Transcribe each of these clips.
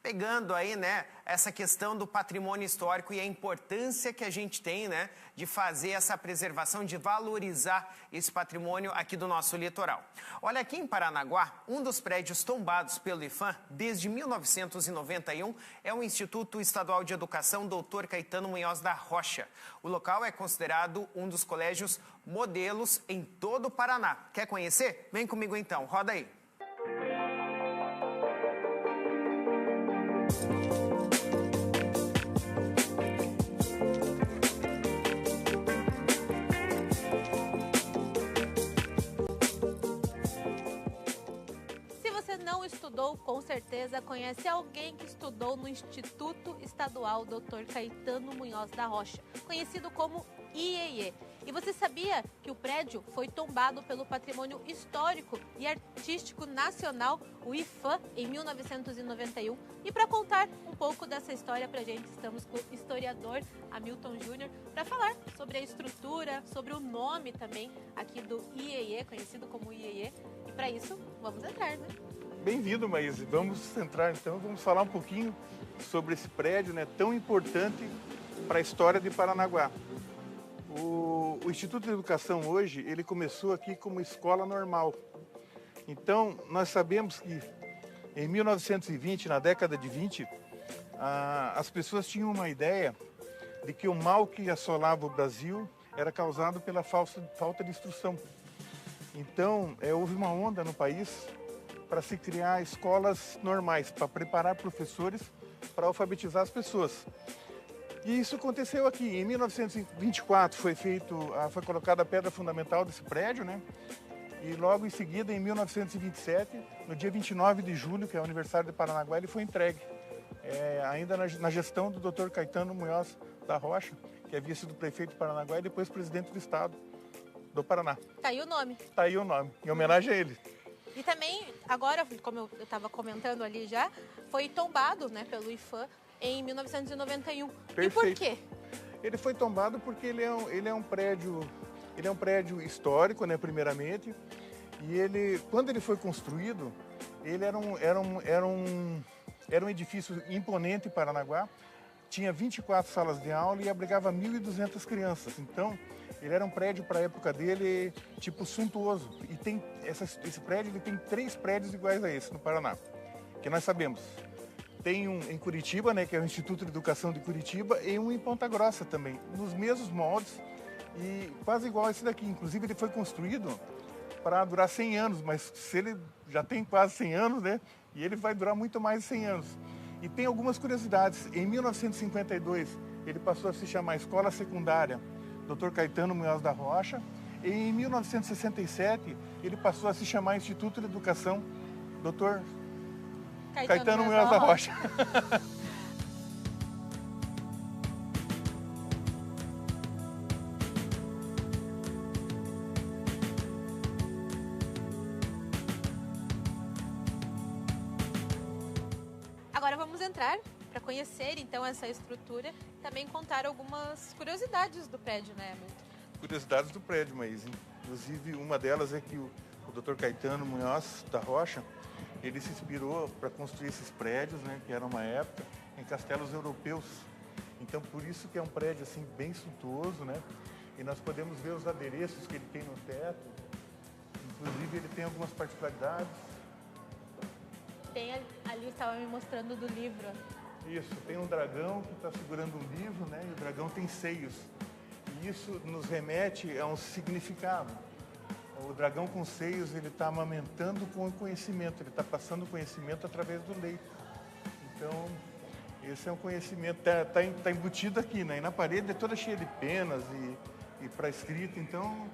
pegando aí, né, essa questão do patrimônio histórico e a importância que a gente tem, né, de fazer essa preservação, de valorizar esse patrimônio aqui do nosso litoral. Olha, aqui em Paranaguá, um dos prédios tombados pelo IPHAN desde 1991 é o Instituto Estadual de Educação Dr. Caetano Munhoz da Rocha. O local é considerado um dos colégios modelos em todo o Paraná. Quer conhecer? Vem comigo então, roda aí. Estudou, com certeza conhece alguém que estudou no Instituto Estadual Dr. Caetano Munhoz da Rocha, conhecido como IEE. E você sabia que o prédio foi tombado pelo Patrimônio Histórico e Artístico Nacional, o IPHAN, em 1991? E para contar um pouco dessa história para a gente, estamos com o historiador Hamilton Júnior para falar sobre a estrutura, sobre o nome também aqui do IEE, conhecido como IEE. E para isso, vamos entrar, né? Bem-vindo, Maíse. Vamos entrar então, vamos falar um pouquinho sobre esse prédio, né, tão importante para a história de Paranaguá. O Instituto de Educação hoje, ele começou aqui como escola normal. Então, nós sabemos que em 1920, na década de 20, as pessoas tinham uma ideia de que o mal que assolava o Brasil era causado pela falta de instrução. Então, houve uma onda no país para se criar escolas normais, para preparar professores para alfabetizar as pessoas. E isso aconteceu aqui. Em 1924 foi colocada a pedra fundamental desse prédio, né? E logo em seguida, em 1927, no dia 29 de julho, que é o aniversário de Paranaguá, ele foi entregue. Ainda na gestão do Dr. Caetano Munhoz da Rocha, que havia sido prefeito de Paranaguá e depois presidente do estado do Paraná. Tá aí o nome. Tá aí o nome, em homenagem a ele. E também, agora, como eu estava comentando ali já, foi tombado, né, pelo IPHAN em 1991. Perfeito. E por quê? Ele foi tombado porque ele é um prédio histórico, né, primeiramente. E quando ele foi construído, ele era um edifício imponente em Paranaguá. Tinha 24 salas de aula e abrigava 1.200 crianças. Então, ele era um prédio para a época dele, tipo, suntuoso. E esse prédio, ele tem 3 prédios iguais a esse no Paraná, que nós sabemos. Tem um em Curitiba, né, que é o Instituto de Educação de Curitiba, e um em Ponta Grossa também, nos mesmos moldes e quase igual a esse daqui. Inclusive, ele foi construído para durar 100 anos, mas se ele já tem quase 100 anos, né, e ele vai durar muito mais de 100 anos. E tem algumas curiosidades. Em 1952, ele passou a se chamar Escola Secundária Dr. Caetano Munhoz da Rocha. E em 1967, ele passou a se chamar Instituto de Educação Dr. Caetano Munhoz da Rocha. Agora vamos entrar para conhecer então essa estrutura e também contar algumas curiosidades do prédio, né, Hamilton? Curiosidades do prédio, mas inclusive uma delas é que o Dr. Caetano Munhoz da Rocha, ele se inspirou para construir esses prédios, né, que era uma época, em castelos europeus. Então, por isso que é um prédio assim bem suntuoso, né? E nós podemos ver os adereços que ele tem no teto. Inclusive, ele tem algumas particularidades. Tem ali, estava me mostrando do livro. Isso, tem um dragão que está segurando um livro, né? E o dragão tem seios. E isso nos remete a um significado. O dragão com seios, ele está amamentando com o conhecimento, ele está passando o conhecimento através do leite. Então, esse é um conhecimento, está embutido aqui, né? E na parede é toda cheia de penas e para escrita. Então,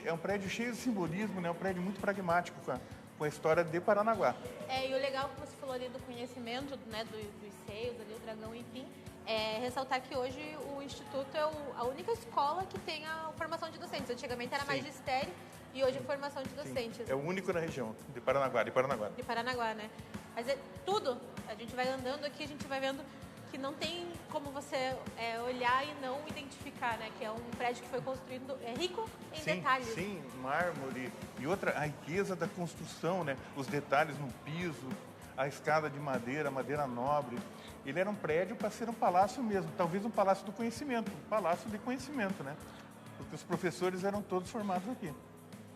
é um prédio cheio de simbolismo, né? Um prédio muito pragmático com a história de Paranaguá. E o legal que você falou ali do conhecimento, né, dos seios, ali, o dragão, enfim, ressaltar que hoje o Instituto é a única escola que tem a formação de docentes. Antigamente era magistério e hoje é formação de docentes. Sim. É o único na região de Paranaguá. De Paranaguá, né? Mas é tudo. A gente vai andando aqui, a gente vai vendo que não tem como você olhar e não identificar, né? Que é um prédio que foi construído, rico em detalhes. Sim, mármore. E outra, a riqueza da construção, né? Os detalhes no piso, a escada de madeira, madeira nobre. Ele era um prédio para ser um palácio mesmo, talvez um palácio do conhecimento, um palácio de conhecimento, né? Porque os professores eram todos formados aqui.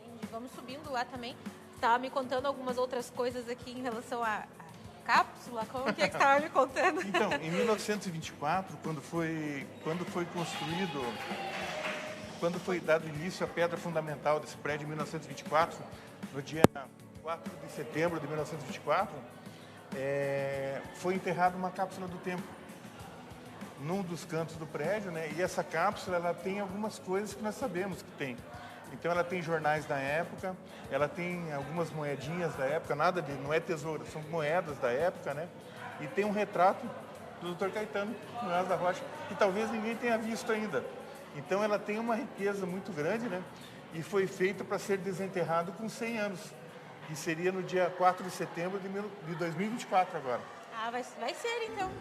Entendi. Vamos subindo lá também. Estava me contando algumas outras coisas aqui em relação à cápsula. Como que é que estava me contando? Então, em 1924, quando foi construído, quando foi dado início à pedra fundamental desse prédio em 1924, no dia 4 de setembro de 1924, foi enterrada uma cápsula do tempo num dos cantos do prédio, né? E essa cápsula, ela tem algumas coisas que nós sabemos que tem. Então ela tem jornais da época, ela tem algumas moedinhas da época, não é tesouro, são moedas da época, né? E tem um retrato do Dr. Caetano Munhoz da Rocha, que talvez ninguém tenha visto ainda. Então ela tem uma riqueza muito grande, né? E foi feita para ser desenterrado com 100 anos, que seria no dia 4 de setembro de 2024 agora. Ah, vai ser então.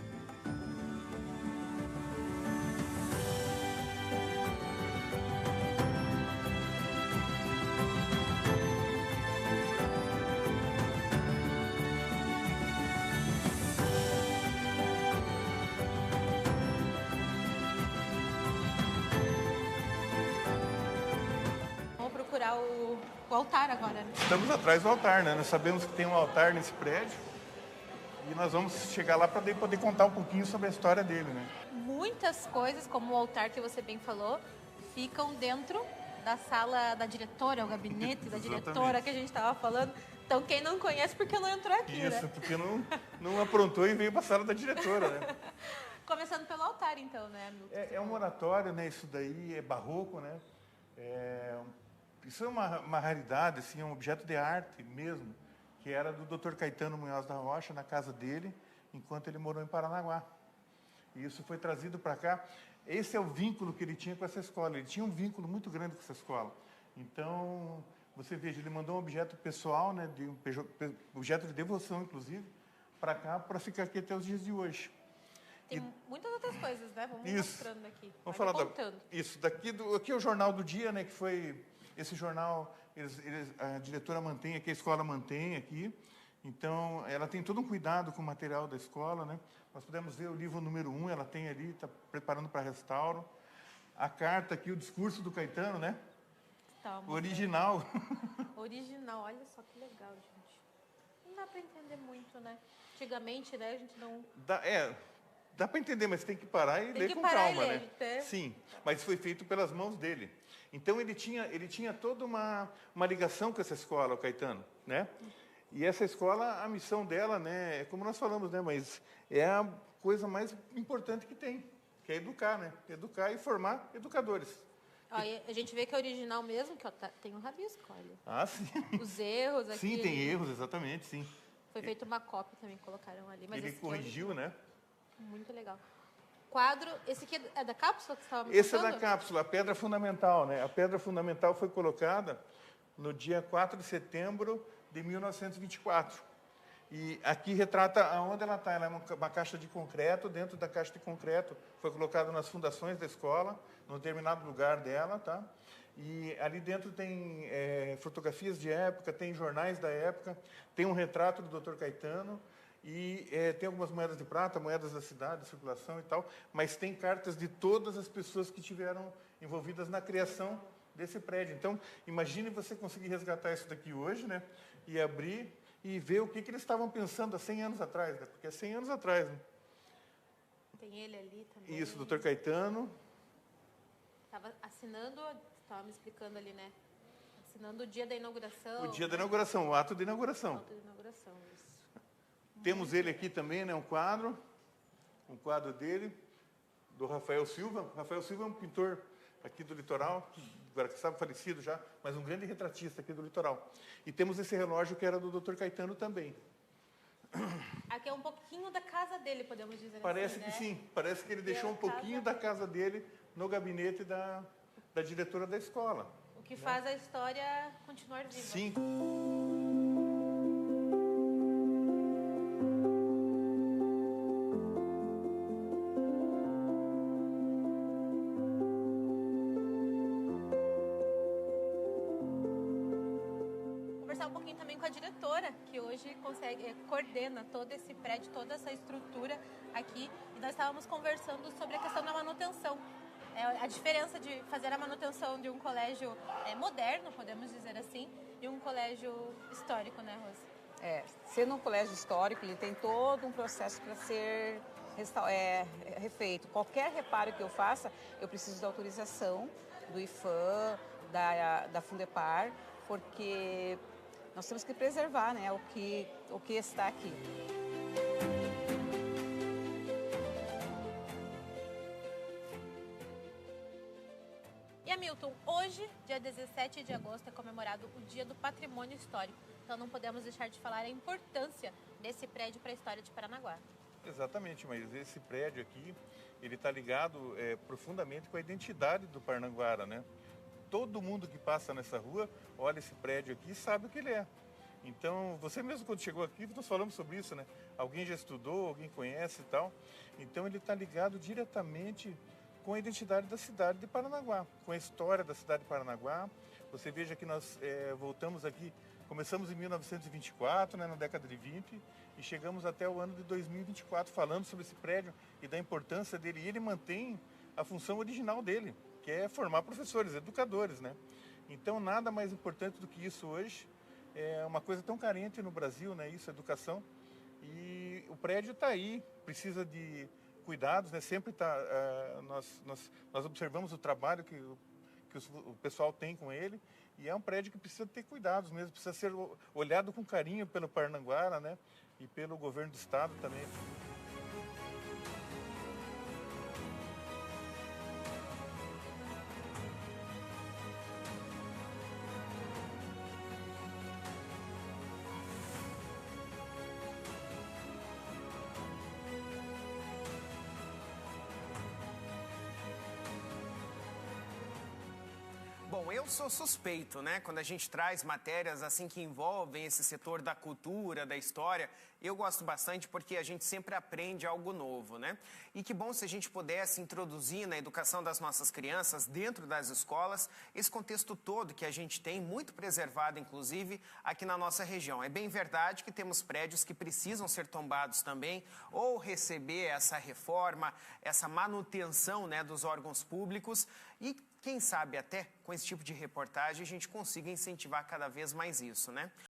Vamos procurar o altar agora, né? Estamos atrás do altar, né? Nós sabemos que tem um altar nesse prédio e nós vamos chegar lá para poder contar um pouquinho sobre a história dele, né? Muitas coisas, como o altar que você bem falou, ficam dentro da sala da diretora, o gabinete da diretora que a gente estava falando. Então, quem não conhece, porque não entrou aqui, Isso, né? porque não aprontou e veio para a sala da diretora, né? Começando pelo altar, então, né, Milton? É um oratório, né? Isso daí é barroco, né? Isso é uma raridade, assim, é um objeto de arte mesmo, que era do Dr. Caetano Munhoz da Rocha, na casa dele, enquanto ele morou em Paranaguá. E isso foi trazido para cá. Esse é o vínculo que ele tinha com essa escola. Ele tinha um vínculo muito grande com essa escola. Então, você veja, ele mandou um objeto pessoal, né, objeto de devoção, inclusive, para cá, para ficar aqui até os dias de hoje. Tem muitas outras coisas, né? Vamos Isso. mostrando aqui. Vamos Vai falar contando. isso. Aqui é o Jornal do Dia, né, que foi... Esse jornal, a diretora mantém aqui, a escola mantém aqui. Então, ela tem todo um cuidado com o material da escola, né? Nós podemos ver o livro número 1, ela tem ali, está preparando para restauro. A carta aqui, o discurso do Caetano, né? Tá, O original. Original, olha só que legal, gente. Não dá para entender muito, né? Antigamente, né, a gente não... Dá para entender, mas tem que parar e ler com parar calma, e ler, né? né? Sim, mas foi feito pelas mãos dele. Então ele tinha toda uma ligação com essa escola, o Caetano, né? E essa escola, a missão dela, né, é como nós falamos, né, mas é a coisa mais importante que tem, que é educar, né? Educar e formar educadores. Ó, e a gente vê que é original mesmo, que ó, tem um rabisco, olha. Ah, sim. Os erros aqui. Sim, tem erros, exatamente, sim. Foi feita uma cópia também, colocaram ali. Mas Ele esse aqui é corrigiu, né? muito legal. Quadro, esse aqui é da cápsula que você estava me Esse é contando? da cápsula, a pedra fundamental, né? A pedra fundamental foi colocada no dia 4 de setembro de 1924. E aqui retrata aonde ela está. Ela é uma caixa de concreto. Dentro da caixa de concreto foi colocada nas fundações da escola, num determinado lugar dela, tá? E ali dentro tem fotografias de época, tem jornais da época, tem um retrato do Dr. Caetano e tem algumas moedas de prata, moedas da cidade, circulação e tal, mas tem cartas de todas as pessoas que tiveram envolvidas na criação desse prédio. Então, imagine você conseguir resgatar isso daqui hoje, né? E abrir e ver o que eles estavam pensando há 100 anos atrás, né? Porque é 100 anos atrás, né? Tem ele ali também. Isso, Dr. Caetano. Estava assinando, estava me explicando ali, né? Assinando o dia da inauguração. O dia da inauguração, o ato de inauguração. Ato de inauguração, isso. Temos ele aqui também, né? Um quadro dele, do Rafael Silva. Rafael Silva é um pintor aqui do litoral, agora que sabe, falecido já, mas um grande retratista aqui do litoral. E temos esse relógio que era do Dr. Caetano também. Aqui é um pouquinho da casa dele, podemos dizer Parece assim, que né? sim, parece que ele deixou um pouquinho da casa dele no gabinete da diretora da escola. O que faz a história continuar viva. Sim. Conversar conversar um pouquinho também com a diretora, que hoje coordena todo esse prédio, toda essa estrutura aqui. E nós estávamos conversando sobre a questão da manutenção. A diferença de fazer a manutenção de um colégio moderno, podemos dizer assim, e um colégio histórico, né, Rosa? Sendo um colégio histórico, ele tem todo um processo para ser refeito. Qualquer reparo que eu faça, eu preciso da autorização do IFAM, da Fundepar, porque nós temos que preservar, né, o que está aqui. E Hamilton, hoje, dia 17 de agosto, é comemorado o Dia do Patrimônio Histórico. Então não podemos deixar de falar a importância desse prédio para a história de Paranaguá. Exatamente, mas esse prédio aqui, ele está ligado profundamente com a identidade do Paranaguara, né? Todo mundo que passa nessa rua olha esse prédio aqui e sabe o que ele é. Então, você mesmo quando chegou aqui, nós falamos sobre isso, né? Alguém já estudou, alguém conhece e tal. Então, ele está ligado diretamente com a identidade da cidade de Paranaguá, com a história da cidade de Paranaguá. Você veja que nós voltamos aqui, começamos em 1924, né, na década de 20, e chegamos até o ano de 2024 falando sobre esse prédio e da importância dele. E ele mantém a função original dele, que é formar professores, educadores, né? Então, nada mais importante do que isso hoje. É uma coisa tão carente no Brasil, né? Isso, educação. E o prédio está aí, precisa de cuidados, né? Sempre está. Nós observamos o trabalho que o pessoal tem com ele, e é um prédio que precisa ter cuidados mesmo, precisa ser olhado com carinho pelo Paranaguara, né? E pelo governo do estado também. Bom, eu sou suspeito, né? Quando a gente traz matérias assim que envolvem esse setor da cultura, da história, eu gosto bastante porque a gente sempre aprende algo novo, né? E que bom se a gente pudesse introduzir na educação das nossas crianças, dentro das escolas, esse contexto todo que a gente tem, muito preservado, inclusive, aqui na nossa região. É bem verdade que temos prédios que precisam ser tombados também, ou receber essa reforma, essa manutenção, né, dos órgãos públicos, e quem sabe até com esse tipo de reportagem a gente consiga incentivar cada vez mais isso, né?